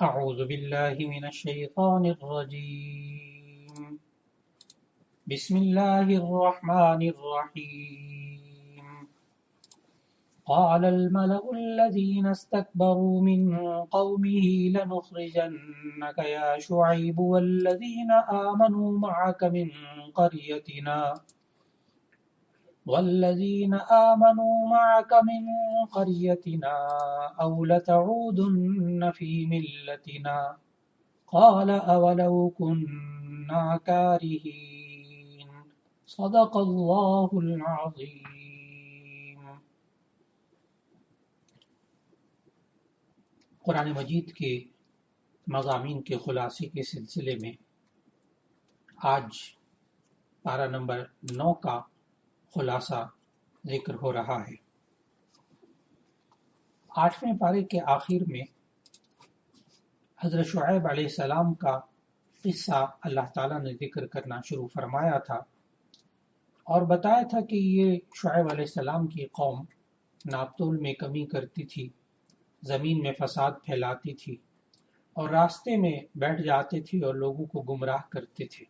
اعوذ باللہ من الشیطان الرجیم بسم اللہ الرحمن الرحیم قال الملأ الذين استكبروا من قومه لنخرجنك يا شعيب والذين آمنوا معك من قريتنا أو لتعودن في ملتنا قال أولو كنا كارهين صدق اللہ العظیم۔ قرآن مجید کے مضامین کے خلاصے کے سلسلے میں آج پارہ نمبر 9 کا خلاصہ ذکر ہو رہا ہے۔ 8ویں پارے کے آخر میں حضرت شعیب علیہ السلام کا قصہ اللہ تعالیٰ نے ذکر کرنا شروع فرمایا تھا اور بتایا تھا کہ یہ شعیب علیہ السلام کی قوم ناپتول میں کمی کرتی تھی، زمین میں فساد پھیلاتی تھی اور راستے میں بیٹھ جاتے تھے اور لوگوں کو گمراہ کرتے تھے۔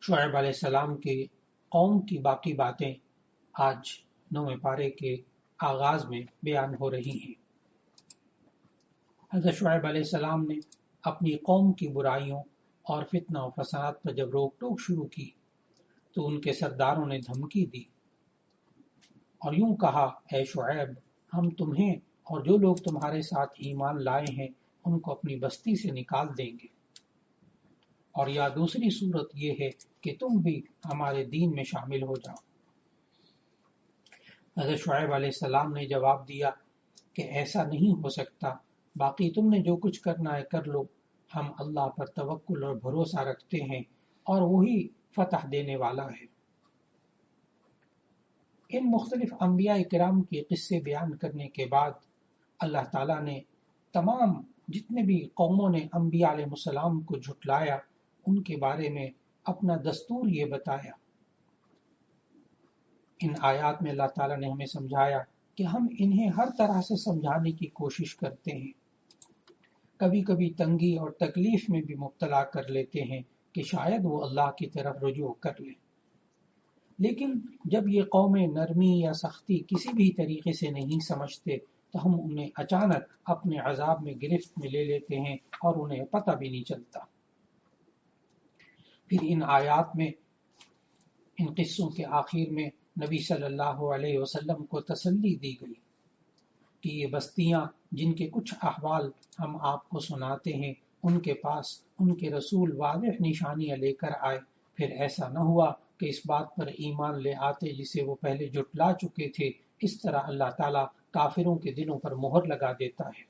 شعیب علیہ السلام کے قوم کی باقی باتیں آج 9ویں پارے کے آغاز میں بیان ہو رہی ہیں۔ حضرت شعیب علیہ السلام نے اپنی قوم کی برائیوں اور فتنہ و فساد پر جب روک ٹوک شروع کی تو ان کے سرداروں نے دھمکی دی اور یوں کہا، اے شعیب، ہم تمہیں اور جو لوگ تمہارے ساتھ ایمان لائے ہیں ان کو اپنی بستی سے نکال دیں گے، اور یا دوسری صورت یہ ہے کہ تم بھی ہمارے دین میں شامل ہو جاؤ۔ حضرت شعیب علیہ السلام نے جواب دیا کہ ایسا نہیں ہو سکتا، باقی تم نے جو کچھ کرنا ہے کر لو، ہم اللہ پر توکل اور بھروسہ رکھتے ہیں اور وہی فتح دینے والا ہے۔ ان مختلف انبیاء کرام کے قصے بیان کرنے کے بعد اللہ تعالیٰ نے تمام جتنے بھی قوموں نے انبیاء علیہ السلام کو جھٹلایا ان کے بارے میں اپنا دستور یہ بتایا۔ ان آیات میں اللہ تعالیٰ نے ہمیں سمجھایا کہ ہم انہیں ہر طرح سے سمجھانے کی کوشش کرتے ہیں، کبھی کبھی تنگی اور تکلیف میں بھی مبتلا کر لیتے ہیں کہ شاید وہ اللہ کی طرف رجوع کر لیں، لیکن جب یہ قومیں نرمی یا سختی کسی بھی طریقے سے نہیں سمجھتے تو ہم انہیں اچانک اپنے عذاب میں گرفت میں لے لیتے ہیں اور انہیں پتہ بھی نہیں چلتا۔ پھر ان آیات میں ان قصوں کے آخر میں نبی صلی اللہ علیہ وسلم کو تسلی دی گئی کہ یہ بستیاں جن کے کچھ احوال ہم آپ کو سناتے ہیں ان کے پاس ان کے رسول واضح نشانیاں لے کر آئے، پھر ایسا نہ ہوا کہ اس بات پر ایمان لے آتے جسے وہ پہلے جھٹلا چکے تھے۔ اس طرح اللہ تعالیٰ کافروں کے دلوں پر مہر لگا دیتا ہے۔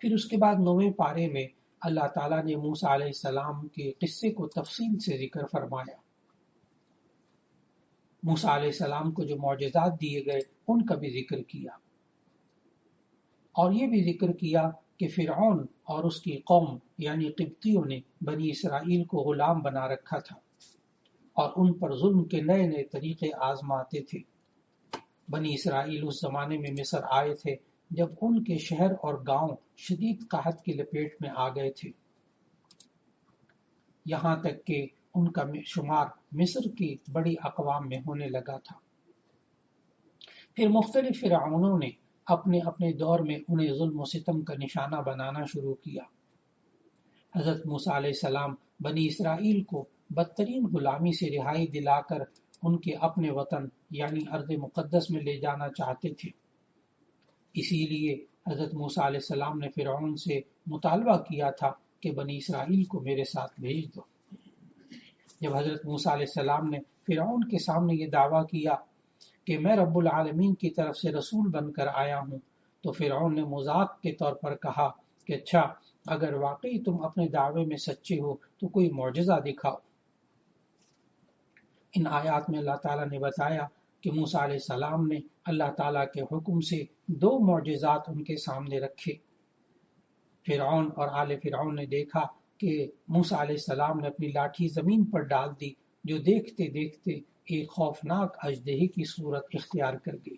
پھر اس کے بعد 9ویں پارے میں اللہ تعالیٰ نے موسیٰ علیہ السلام کے قصے کو تفصیل سے ذکر فرمایا۔ موسیٰ علیہ السلام کو جو معجزات دیے گئے ان کا بھی ذکر کیا، اور یہ بھی ذکر کیا کہ فرعون اور اس کی قوم یعنی قبطیوں نے بنی اسرائیل کو غلام بنا رکھا تھا اور ان پر ظلم کے نئے نئے طریقے آزماتے تھے۔ بنی اسرائیل اس زمانے میں مصر آئے تھے جب ان کے شہر اور گاؤں شدید قحط کی لپیٹ میں آ گئے تھے، یہاں تک کہ ان کا شمار مصر کی بڑی اقوام میں ہونے لگا تھا۔ پھر مختلف فرعونوں نے اپنے اپنے دور میں انہیں ظلم و ستم کا نشانہ بنانا شروع کیا۔ حضرت موسیٰ علیہ السلام بنی اسرائیل کو بدترین غلامی سے رہائی دلا کر ان کے اپنے وطن یعنی ارض مقدس میں لے جانا چاہتے تھے۔ اسی لیے حضرت موسیٰ علیہ السلام نے فرعون سے مطالبہ کیا تھا کہ بنی اسرائیل کو میرے ساتھ بھیج دو۔ جب حضرت موسیٰ علیہ السلام نے فرعون کے سامنے یہ دعویٰ کیا کہ میں رب العالمین کی طرف سے رسول بن کر آیا ہوں، تو فرعون نے مذاق کے طور پر کہا کہ اچھا، اگر واقعی تم اپنے دعوے میں سچے ہو تو کوئی معجزہ دکھاؤ۔ ان آیات میں اللہ تعالیٰ نے بتایا کہ موسیٰ علیہ السلام نے اللہ تعالیٰ کے حکم سے 2 معجزات ان کے سامنے رکھے۔ فرعون اور آل فرعون نے دیکھا کہ موسیٰ علیہ السلام نے اپنی لاٹھی زمین پر ڈال دی، جو دیکھتے دیکھتے ایک خوفناک اژدہے کی صورت اختیار کر گئی۔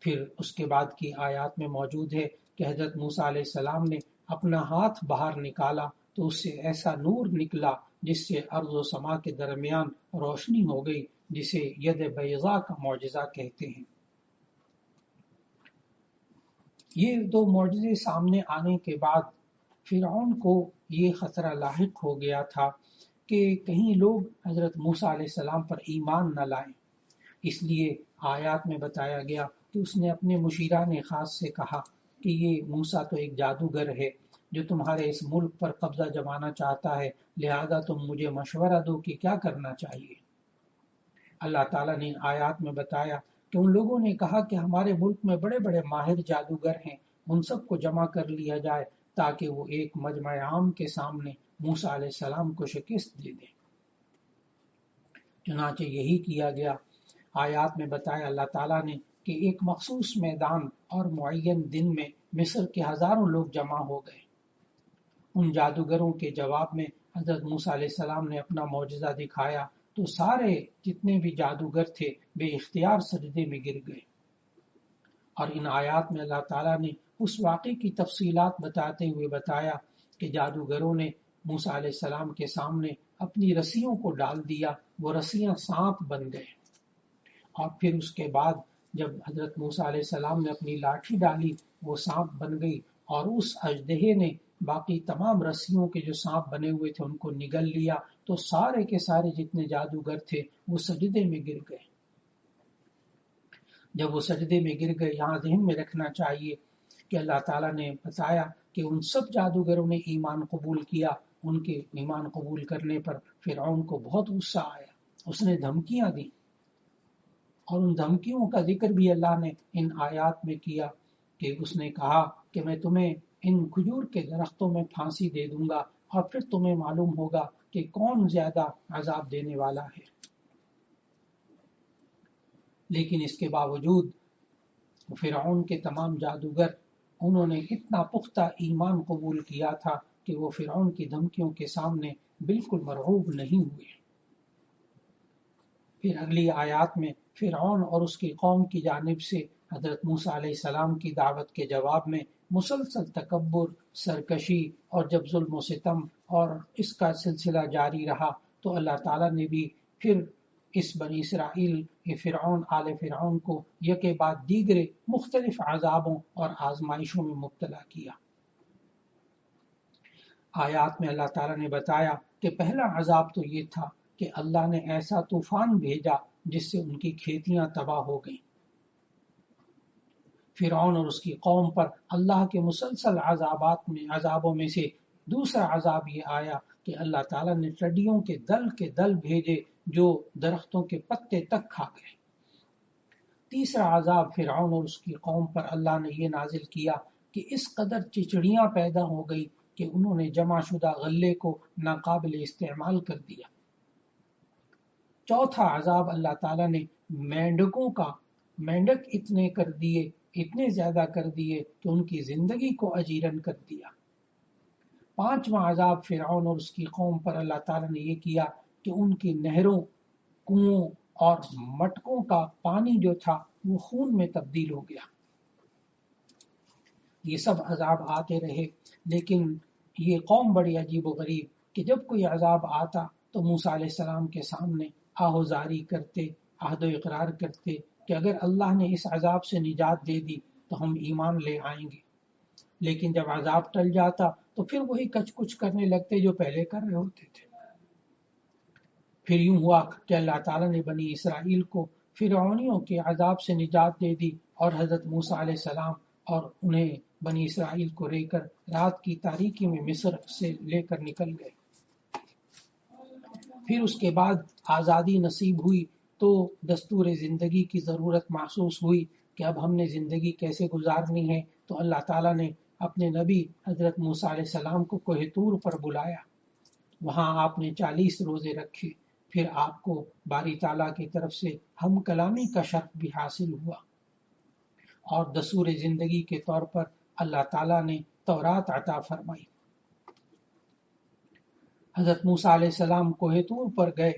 پھر اس کے بعد کی آیات میں موجود ہے کہ حضرت موسیٰ علیہ السلام نے اپنا ہاتھ باہر نکالا تو اس سے ایسا نور نکلا جس سے ارض و سما کے درمیان روشنی ہو گئی، جسے ید بیضاء کا معجزہ کہتے ہیں۔ یہ دو معجزے سامنے آنے کے بعد فرعون کو یہ خطرہ لاحق ہو گیا تھا کہ کہیں لوگ حضرت موسیٰ علیہ السلام پر ایمان نہ لائیں، اس لیے آیات میں بتایا گیا کہ اس نے اپنے مشیران خاص سے کہا کہ یہ موسیٰ تو ایک جادوگر ہے جو تمہارے اس ملک پر قبضہ جمانا چاہتا ہے، لہذا تم مجھے مشورہ دو کہ کیا کرنا چاہیے۔ اللہ تعالیٰ نے آیات میں بتایا کہ ان لوگوں نے کہا کہ ہمارے ملک میں بڑے بڑے ماہر جادوگر ہیں، ان سب کو جمع کر لیا جائے تاکہ وہ ایک مجمع عام کے سامنے موسیٰ علیہ السلام کو شکست دے دیں۔ چنانچہ یہی کیا گیا۔ آیات میں بتایا اللہ تعالیٰ نے کہ ایک مخصوص میدان اور معین دن میں مصر کے ہزاروں لوگ جمع ہو گئے۔ ان جادوگروں کے جواب میں حضرت موسیٰ علیہ السلام نے اپنا معجزہ دکھایا تو سارے جتنے بھی جادوگر تھے بے اختیار سجدے میں گر گئے۔ اور ان آیات میں اللہ تعالیٰ نے اس واقعے کی تفصیلات بتاتے ہوئے بتایا کہ جادوگروں نے موسیٰ علیہ السلام کے سامنے اپنی رسیوں کو ڈال دیا، وہ رسیاں سانپ بن گئے، اور پھر اس کے بعد جب حضرت موسیٰ علیہ السلام نے اپنی لاٹھی ڈالی وہ سانپ بن گئی، اور اس اژدہے نے باقی تمام رسیوں کے جو سانپ بنے ہوئے تھے ان کو نگل لیا، تو سارے کے سارے جتنے جادوگر تھے وہ سجدے میں گر گئے۔ جب وہ سجدے میں گر گئے، یہاں ذہن میں رکھنا چاہیے کہ اللہ تعالیٰ نے بتایا کہ ان سب جادوگروں نے ایمان قبول کیا۔ ان کے ایمان قبول کرنے پر فرعون کو بہت غصہ آیا، اس نے دھمکیاں دی، اور ان دھمکیوں کا ذکر بھی اللہ نے ان آیات میں کیا کہ اس نے کہا کہ میں تمہیں ان کھجور کے درختوں میں پھانسی دے دوں گا، اور پھر تمہیں معلوم ہوگا کہ کون زیادہ عذاب دینے والا ہے۔ لیکن اس کے باوجود فرعون کے تمام جادوگر انہوں نے اتنا پختہ ایمان قبول کیا تھا کہ وہ فرعون کی دھمکیوں کے سامنے بالکل مرعوب نہیں ہوئے۔ پھر اگلی آیات میں فرعون اور اس کی قوم کی جانب سے حضرت موسیٰ علیہ السلام کی دعوت کے جواب میں مسلسل تکبر، سرکشی اور جب ظلم و ستم اور اس کا سلسلہ جاری رہا تو اللہ تعالیٰ نے بھی پھر اس بنی اسرائیل فرعون آل فرعون کو یکے بعد دیگرے مختلف عذابوں اور آزمائشوں میں مبتلا کیا۔ آیات میں اللہ تعالیٰ نے بتایا کہ پہلا عذاب تو یہ تھا کہ اللہ نے ایسا طوفان بھیجا جس سے ان کی کھیتیاں تباہ ہو گئیں۔ فرعون اور اس کی قوم پر اللہ کے مسلسل عذابوں میں سے دوسرا عذاب یہ آیا کہ اللہ تعالیٰ نے ٹڈیوں کے دل بھیجے جو درختوں کے پتے تک کھا گئے۔ تیسرا عذاب فرعون اور اس کی قوم پر اللہ نے یہ نازل کیا کہ اس قدر چچڑیاں پیدا ہو گئی کہ انہوں نے جمع شدہ غلے کو ناقابل استعمال کر دیا۔ چوتھا عذاب اللہ تعالیٰ نے مینڈک اتنے زیادہ کر دیے کہ ان کی زندگی کو اجیرن کر دیا۔ پانچواں عذاب فرعون اور اس کی قوم پر اللہ تعالیٰ نے یہ کیا کہ ان کی نہروں، کنووں اور مٹکوں کا پانی جو تھا وہ خون میں تبدیل ہو گیا۔ یہ سب عذاب آتے رہے، لیکن یہ قوم بڑی عجیب و غریب کہ جب کوئی عذاب آتا تو موسیٰ علیہ السلام کے سامنے آہوزاری کرتے، عہد و اقرار کرتے کہ اگر اللہ نے اس عذاب سے نجات دے دی تو ہم ایمان لے آئیں گے، لیکن جب عذاب ٹل جاتا تو پھر وہی کچھ کچھ کرنے لگتے جو پہلے کر رہے ہوتے تھے۔ پھر یوں ہوا کہ اللہ تعالیٰ نے بنی اسرائیل کو فرعونیوں کے عذاب سے نجات دے دی، اور حضرت موسیٰ علیہ السلام اور انہیں بنی اسرائیل کو لے کر رات کی تاریکی میں مصر سے لے کر نکل گئے۔ پھر اس کے بعد آزادی نصیب ہوئی تو دستور زندگی کی ضرورت محسوس ہوئی کہ اب ہم نے زندگی کیسے گزارنی ہے، تو اللہ تعالیٰ نے اپنے نبی حضرت موسیٰ علیہ السلام کو کوہ طور پر بلایا۔ وہاں آپ نے 40 روزے رکھے، پھر آپ کو باری تعالیٰ کی طرف سے ہم کلامی کا شرف بھی حاصل ہوا، اور دستور زندگی کے طور پر اللہ تعالیٰ نے تورات عطا فرمائی۔ حضرت موسیٰ علیہ السلام کوہ طور پر گئے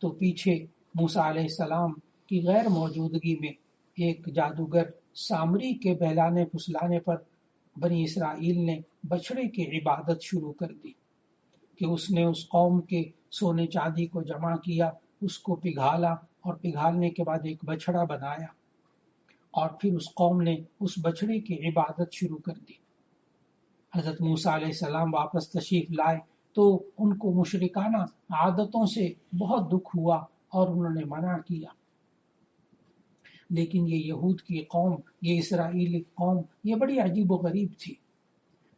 تو پیچھے موسیٰ علیہ السلام کی غیر موجودگی میں ایک جادوگر سامری کے بہلانے پھسلانے پر بنی اسرائیل نے بچڑے کی عبادت شروع کر دی کہ اس نے اس قوم کے سونے چاندی کو جمع کیا، اس کو پگھالا اور پگھالنے کے بعد ایک بچڑا بنایا، اور پھر اس قوم نے اس بچڑے کی عبادت شروع کر دی۔ حضرت موسیٰ علیہ السلام واپس تشریف لائے تو ان کو مشرکانہ عادتوں سے بہت دکھ ہوا اور انہوں نے منع کیا، لیکن یہ یہود کی قوم، یہ اسرائیلی قوم، یہ بڑی عجیب و غریب تھی۔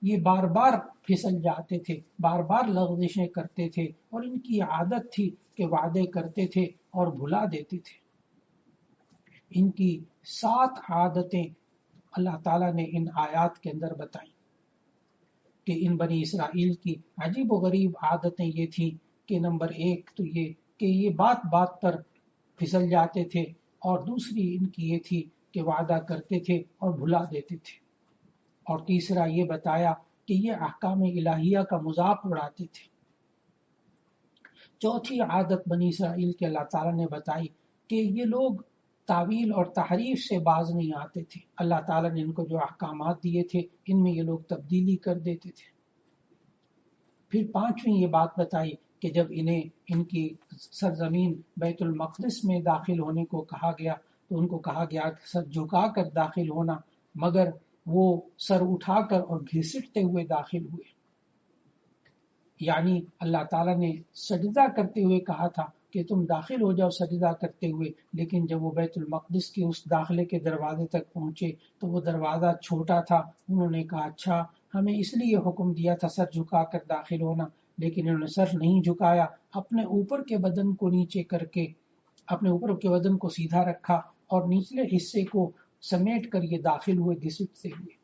یہ بار بار پھسل جاتے تھے، بار بار لغزشیں کرتے تھے، اور ان کی عادت تھی کہ وعدے کرتے تھے اور بھلا دیتے تھے۔ ان کی 7 عادتیں اللہ تعالیٰ نے ان آیات کے اندر بتائیں کہ ان بنی اسرائیل کی عجیب و غریب عادتیں یہ تھیں کہ نمبر 1 تو یہ کہ یہ بات بات پر پھسل جاتے تھے، اور دوسری ان کی یہ تھی کہ وعدہ کرتے تھے اور بھلا دیتے تھے، اور تیسرا یہ بتایا کہ یہ احکام الہیہ کا مذاق اڑاتے تھے۔ چوتھی عادت بنی اسرائیل کے اللہ تعالیٰ نے بتائی کہ یہ لوگ تعویل اور تحریف سے باز نہیں آتے تھے۔ اللہ تعالیٰ نے ان کو جو احکامات دیے تھے ان میں یہ لوگ تبدیلی کر دیتے تھے۔ پھر 5ویں یہ بات بتائی کہ جب انہیں ان کی سرزمین بیت المقدس میں داخل ہونے کو کہا گیا تو ان کو کہا گیا کہ سر جھکا کر داخل ہونا، مگر وہ سر اٹھا کر اور گھسٹتے ہوئے داخل ہوئے۔ یعنی اللہ تعالیٰ نے سجدہ کرتے ہوئے کہا تھا کہ تم داخل ہو جاؤ سجدہ کرتے ہوئے، لیکن جب وہ بیت المقدس کے اس داخلے کے دروازے تک پہنچے تو وہ دروازہ چھوٹا تھا۔ انہوں نے کہا اچھا ہمیں اس لیے حکم دیا تھا سر جھکا کر داخل ہونا، لیکن انہوں نے سر نہیں جھکایا، اپنے اوپر کے بدن کو نیچے کر کے اپنے اوپر کے بدن کو سیدھا رکھا اور نچلے حصے کو سمیٹ کر یہ داخل ہوئے گھسٹتے ہوئے۔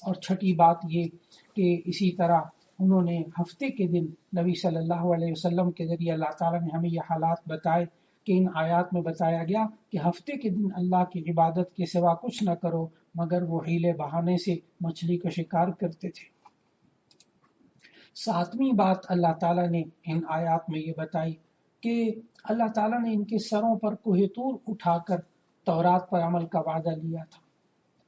اور چھٹی بات یہ کہ اسی طرح انہوں نے ہفتے کے دن نبی صلی اللہ علیہ وسلم کے ذریعے اللہ تعالیٰ نے ہمیں یہ حالات بتائے کہ ان آیات میں بتایا گیا کہ ہفتے کے دن اللہ کی عبادت کے سوا کچھ نہ کرو، مگر وہ حیلے بہانے سے مچھلی کا شکار کرتے تھے۔ 7ویں بات اللہ تعالیٰ نے ان آیات میں یہ بتائی کہ اللہ تعالیٰ نے ان کے سروں پر کوہ طور اٹھا کر تورات پر عمل کا وعدہ لیا تھا،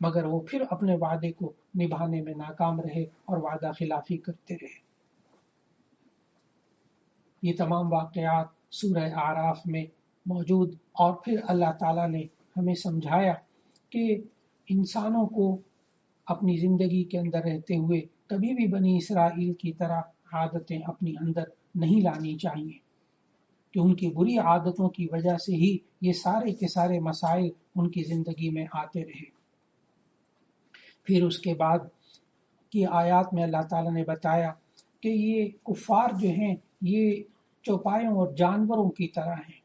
مگر وہ پھر اپنے وعدے کو نبھانے میں ناکام رہے اور وعدہ خلافی کرتے رہے۔ یہ تمام واقعات سورہ اعراف میں موجود، اور پھر اللہ تعالیٰ نے ہمیں سمجھایا کہ انسانوں کو اپنی زندگی کے اندر رہتے ہوئے کبھی بھی بنی اسرائیل کی طرح عادتیں اپنی اندر نہیں لانی چاہیے، کہ ان کی بری عادتوں کی وجہ سے ہی یہ سارے کے سارے مسائل ان کی زندگی میں آتے رہے۔ پھر اس کے بعد کی آیات میں اللہ تعالیٰ نے بتایا کہ یہ کفار جو ہیں یہ چوپایوں اور جانوروں کی طرح ہیں،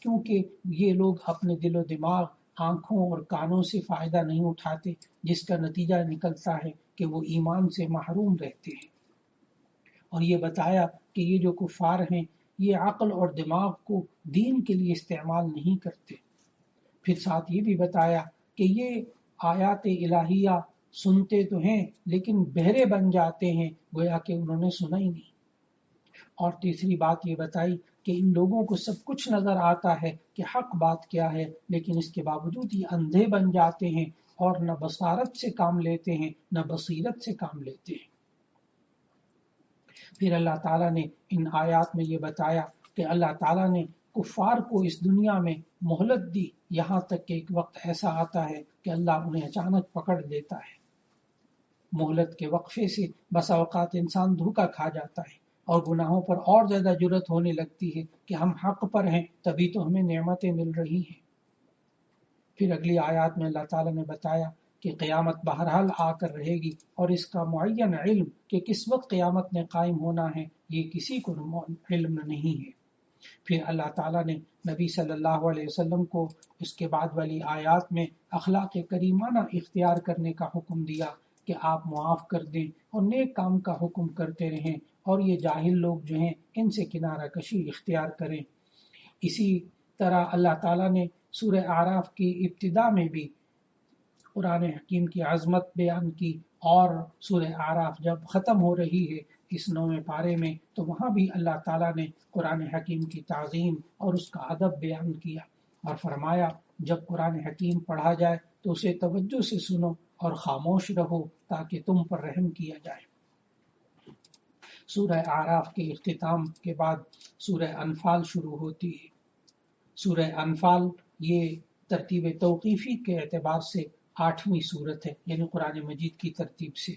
کیونکہ یہ لوگ اپنے دل و دماغ، آنکھوں اور کانوں سے فائدہ نہیں اٹھاتے، جس کا نتیجہ نکلتا ہے کہ وہ ایمان سے محروم رہتے ہیں۔ اور یہ بتایا کہ یہ جو کفار ہیں یہ عقل اور دماغ کو دین کے لیے استعمال نہیں کرتے۔ پھر ساتھ یہ بھی بتایا کہ یہ آیات الہیہ سنتے تو ہیں لیکن بہرے بن جاتے ہیں، گویا کہ انہوں نے سنا ہی نہیں۔ اور تیسری بات یہ بتائی کہ ان لوگوں کو سب کچھ نظر آتا ہے کہ حق بات کیا ہے، لیکن اس کے باوجود یہ اندھے بن جاتے ہیں اور نہ بصارت سے کام لیتے ہیں نہ بصیرت سے کام لیتے ہیں۔ پھر اللہ تعالیٰ نے ان آیات میں یہ بتایا کہ اللہ تعالیٰ نے کفار کو اس دنیا میں مہلت دی، یہاں تک کہ ایک وقت ایسا آتا ہے کہ اللہ انہیں اچانک پکڑ لیتا ہے۔ مہلت کے وقفے سے بسا اوقات انسان دھوکا کھا جاتا ہے اور گناہوں پر اور زیادہ جرأت ہونے لگتی ہے کہ ہم حق پر ہیں تبھی تو ہمیں نعمتیں مل رہی ہیں۔ پھر اگلی آیات میں اللہ تعالیٰ نے بتایا کہ قیامت بہرحال آ کر رہے گی، اور اس کا معین علم کہ کس وقت قیامت نے قائم ہونا ہے یہ کسی کو علم نہیں ہے۔ پھر اللہ تعالیٰ نے نبی صلی اللہ علیہ وسلم کو اس کے بعد والی آیات میں اخلاق کریمانہ اختیار کرنے کا حکم دیا کہ آپ معاف کر دیں اور نیک کام کا حکم کرتے رہیں، اور یہ جاہل لوگ جو ہیں ان سے کنارہ کشی اختیار کریں۔ اسی طرح اللہ تعالیٰ نے سورہ اعراف کی ابتدا میں بھی قرآن حکیم کی عظمت بیان کی، اور سورہ اعراف جب ختم ہو رہی ہے اس 9ویں پارے میں تو وہاں بھی اللہ تعالیٰ نے قرآن حکیم کی تعظیم اور اس کا ادب بیان کیا، اور فرمایا جب قرآن حکیم پڑھا جائے تو اسے توجہ سے سنو اور خاموش رہو تاکہ تم پر رحم کیا جائے۔ سورہ اعراف کے اختتام کے بعد سورہ انفال شروع ہوتی ہے۔ سورہ انفال یہ ترتیب توقیفی کے اعتبار سے 8ویں سورت ہے، یعنی قرآن مجید کی ترتیب سے،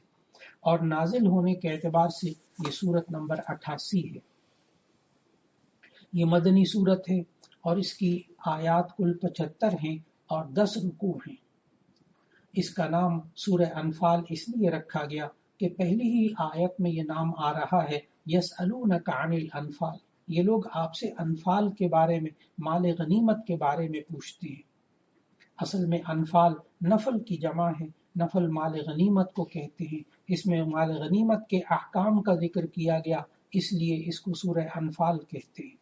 اور نازل ہونے کے اعتبار سے یہ سورت نمبر 88 ہے۔ یہ مدنی سورت ہے اور اس کی آیات کل 75 ہیں اور 10 رکوع ہیں۔ اس کا نام سورہ انفال اس لیے رکھا گیا کہ پہلی ہی آیت میں یہ نام آ رہا ہے، یسألونک عن الانفال، یہ لوگ آپ سے انفال کے بارے میں، مال غنیمت کے بارے میں پوچھتے ہیں۔ اصل میں انفال نفل کی جمع ہے، نفل مال غنیمت کو کہتے ہیں۔ اس میں مال غنیمت کے احکام کا ذکر کیا گیا، اس لیے اس کو سورہ انفال کہتے ہیں۔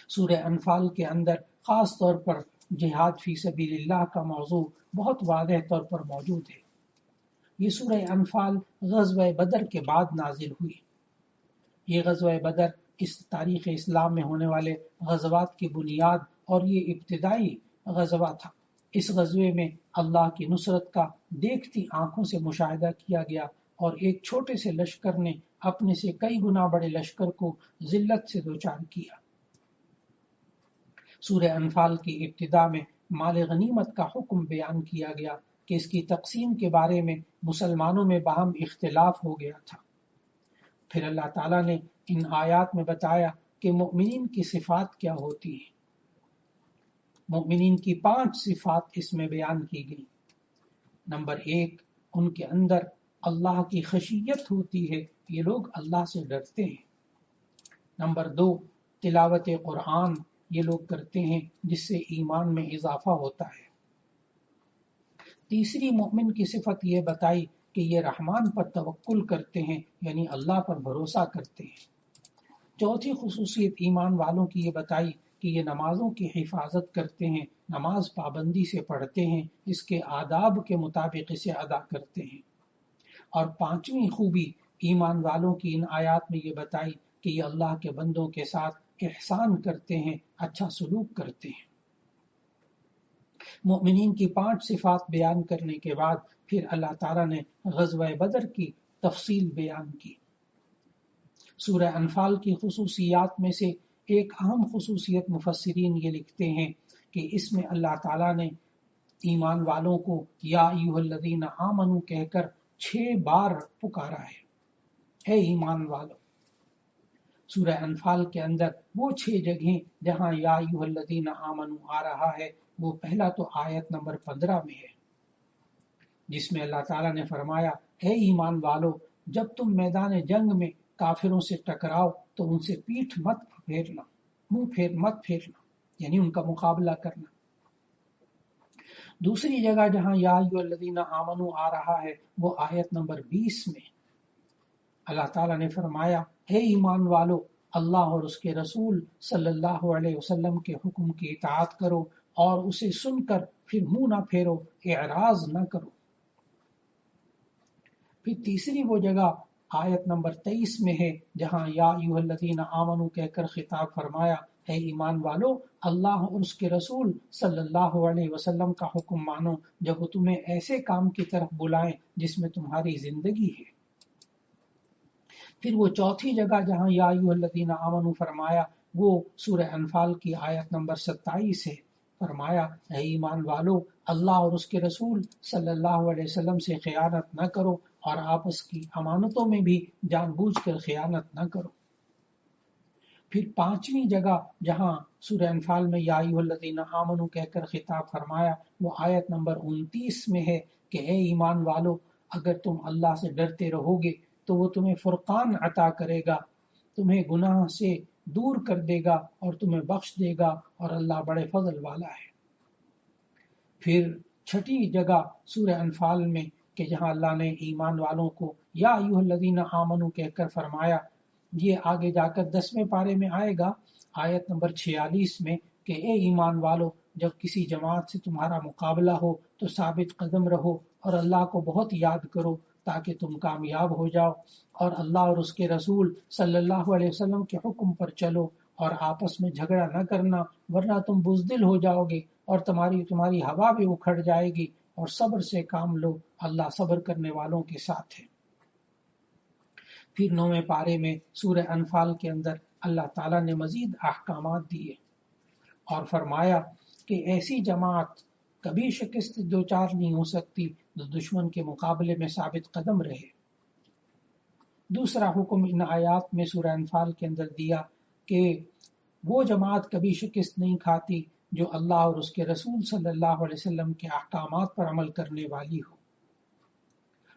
سورہ انفال کے اندر خاص طور پر جہاد فی سبیل اللہ کا موضوع بہت واضح طور پر موجود ہے۔ یہ سورہ انفال غزوہ بدر کے بعد نازل ہوئی۔ یہ غزوہ بدر اس تاریخ اسلام میں ہونے والے غزوات کی بنیاد اور یہ ابتدائی غزوہ تھا۔ اس غزوے میں اللہ کی نصرت کا دیکھتی آنکھوں سے مشاہدہ کیا گیا اور ایک چھوٹے سے لشکر نے اپنے سے کئی گنا بڑے لشکر کو ذلت سے دوچار کیا۔ سورہ انفال کی ابتدا میں مال غنیمت کا حکم بیان کیا گیا کہ اس کی تقسیم کے بارے میں مسلمانوں میں باہم اختلاف ہو گیا تھا۔ پھر اللہ تعالیٰ نے ان آیات میں بتایا کہ مؤمنین کی صفات کیا ہوتی ہیں۔ مؤمنین کی 5 صفات اس میں بیان کی گئی۔ نمبر 1، ان کے اندر اللہ کی خشیت ہوتی ہے، یہ لوگ اللہ سے ڈرتے ہیں۔ نمبر 2، تلاوت قرآن یہ لوگ کرتے ہیں جس سے ایمان میں اضافہ ہوتا ہے۔ تیسری مومن کی صفت یہ بتائی کہ یہ رحمان پر توکل کرتے ہیں، یعنی اللہ پر بھروسہ کرتے ہیں۔ چوتھی خصوصیت ایمان والوں کی یہ بتائی کہ یہ نمازوں کی حفاظت کرتے ہیں، نماز پابندی سے پڑھتے ہیں، اس کے آداب کے مطابق اسے ادا کرتے ہیں۔ اور 5ویں خوبی ایمان والوں کی ان آیات میں یہ بتائی کہ یہ اللہ کے بندوں کے ساتھ احسان کرتے ہیں، اچھا سلوک کرتے ہیں۔ مومنین کی 5 صفات بیان کرنے کے بعد پھر اللہ تعالیٰ نے غزوہ بدر کی تفصیل بیان کی۔ سورہ انفال کی خصوصیات میں سے ایک اہم خصوصیت مفسرین یہ لکھتے ہیں کہ اس میں اللہ تعالیٰ نے ایمان والوں کو یا ایھا الذین آمنو کہہ کر 6 بار پکارا ہے، اے ایمان والو۔ سورہ انفال کے اندر وہ 6 جگہیں جہاں یا ایھا الذین آمنو آ رہا ہے، وہ پہلا تو آیت نمبر 15 میں ہے، جس میں اللہ تعالیٰ نے فرمایا، اے ایمان والو، جب تم میدان جنگ میں کافروں سے ٹکراؤ تو ان سے پیٹھ مت پھیرنا، منہ مت پھیرنا، یعنی ان کا مقابلہ کرنا۔ دوسری جگہ جہاں یا ایھا الذین آمنو آ رہا ہے وہ آیت نمبر 20 میں۔ اللہ تعالیٰ نے فرمایا، اے ایمان والو، اللہ اور اس کے رسول صلی اللہ علیہ وسلم کے حکم کی اطاعت کرو اور اسے سن کر پھر منہ نہ پھیرو، اعراض نہ کرو۔ پھر تیسری وہ جگہ آیت نمبر 23 میں ہے جہاں یا ایھا الذین آمنو کہہ کر خطاب فرمایا، اے ایمان والو، اللہ اور اس کے رسول صلی اللہ علیہ وسلم کا حکم مانو جب وہ تمہیں ایسے کام کی طرف بلائیں جس میں تمہاری زندگی ہے۔ پھر وہ چوتھی جگہ جہاں یا ایھا الذین آمنو فرمایا وہ سورہ انفال کی آیت نمبر 27 ہے۔ فرمایا، اے ایمان والو، اللہ اور اس کے رسول صلی اللہ علیہ وسلم سے خیانت نہ کرو اور آپس کی امانتوں میں بھی جان بوجھ کر خیانت نہ کرو۔ پھر 5ویں جگہ جہاں سورہ انفال میں یا ایھا الذین آمنو کہہ کر خطاب فرمایا وہ آیت نمبر 29 میں ہے کہ اے ایمان والو، اگر تم اللہ سے ڈرتے رہو گے تو وہ تمہیں فرقان عطا کرے گا، تمہیں گناہ سے دور کر دے گا اور تمہیں بخش دے گا، اور اللہ بڑے فضل والا ہے۔ پھر 6ٹھی جگہ سورہ انفال میں کہ جہاں اللہ نے ایمان والوں کو یا ایھا الذین آمنو کہہ کر فرمایا، یہ آگے جا کر 10ویں پارے میں آئے گا آیت نمبر 46 میں کہ اے ایمان والو، جب کسی جماعت سے تمہارا مقابلہ ہو تو ثابت قدم رہو اور اللہ کو بہت یاد کرو تاکہ تم کامیاب ہو جاؤ، اور اللہ اور اس کے رسول صلی اللہ علیہ وسلم کے حکم پر چلو اور آپس میں جھگڑا نہ کرنا ورنہ تم بزدل ہو جاؤ گے اور تمہاری ہوا بھی اکھڑ جائے گی، اور صبر سے کام لو، اللہ صبر کرنے والوں کے ساتھ ہے۔ پھر 9ویں پارے میں سورہ انفال کے اندر اللہ تعالیٰ نے مزید احکامات دیے اور فرمایا کہ ایسی جماعت کبھی شکست دوچار نہیں ہو سکتی جو دشمن کے مقابلے میں ثابت قدم رہے۔ دوسرا حکم ان آیات میں سورہ انفال کے اندر دیا کہ وہ جماعت کبھی شکست نہیں کھاتی جو اللہ اور اس کے رسول صلی اللہ علیہ وسلم کے احکامات پر عمل کرنے والی ہو۔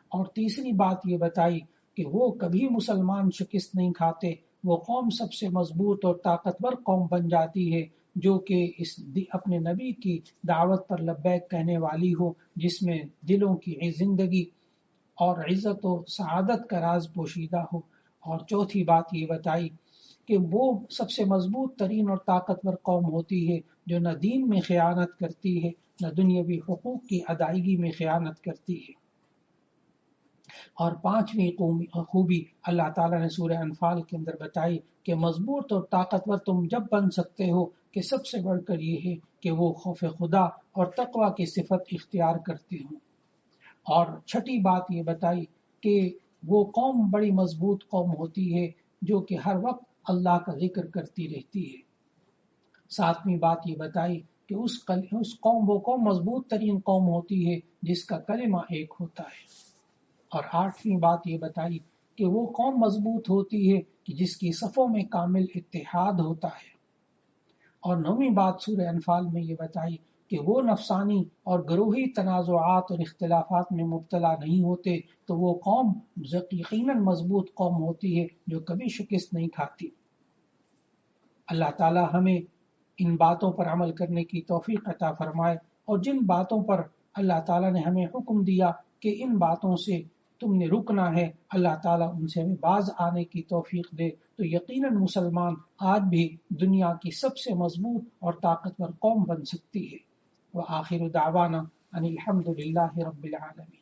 اور تیسری بات یہ بتائی کہ وہ کبھی مسلمان شکست نہیں کھاتے، وہ قوم سب سے مضبوط اور طاقتور قوم بن جاتی ہے جو کہ اپنے نبی کی دعوت پر لبیک کہنے والی ہو، جس میں دلوں کی زندگی اور عزت و سعادت کا راز پوشیدہ ہو۔ اور چوتھی بات یہ بتائی کہ وہ سب سے مضبوط ترین اور طاقتور قوم ہوتی ہے جو نہ دین میں خیانت کرتی ہے نہ دنیاوی حقوق کی ادائیگی میں خیانت کرتی ہے۔ اور پانچویں خوبی اللہ تعالیٰ نے سورہ انفال کے اندر بتائی کہ مضبوط اور طاقتور تم جب بن سکتے ہو کہ سب سے بڑھ کر یہ ہے کہ وہ خوف خدا اور تقوی کی صفت اختیار کرتے ہوں۔ اور چھٹی بات یہ بتائی کہ وہ قوم بڑی مضبوط قوم ہوتی ہے جو کہ ہر وقت اللہ کا ذکر کرتی رہتی ہے۔ ساتویں بات یہ بتائی کہ وہ قوم مضبوط ترین قوم ہوتی ہے جس کا کلمہ ایک ہوتا ہے۔ اور آٹھویں بات یہ بتائی کہ وہ قوم مضبوط ہوتی ہے کہ جس کی صفوں میں کامل اتحاد ہوتا ہے۔ اور نویں بات سورہ انفال میں یہ بتائی کہ وہ نفسانی اور گروہی تنازعات اور اختلافات میں مبتلا نہیں ہوتے، تو وہ قوم یقیناً مضبوط قوم ہوتی ہے جو کبھی شکست نہیں کھاتی۔ اللہ تعالی ہمیں ان باتوں پر عمل کرنے کی توفیق عطا فرمائے، اور جن باتوں پر اللہ تعالیٰ نے ہمیں حکم دیا کہ ان باتوں سے تم نے رکنا ہے، اللہ تعالیٰ ان سے ہمیں باز آنے کی توفیق دے، تو یقیناً مسلمان آج بھی دنیا کی سب سے مضبوط اور طاقتور قوم بن سکتی ہے۔ وآخر دعوانا ان الحمد للہ رب العالمین۔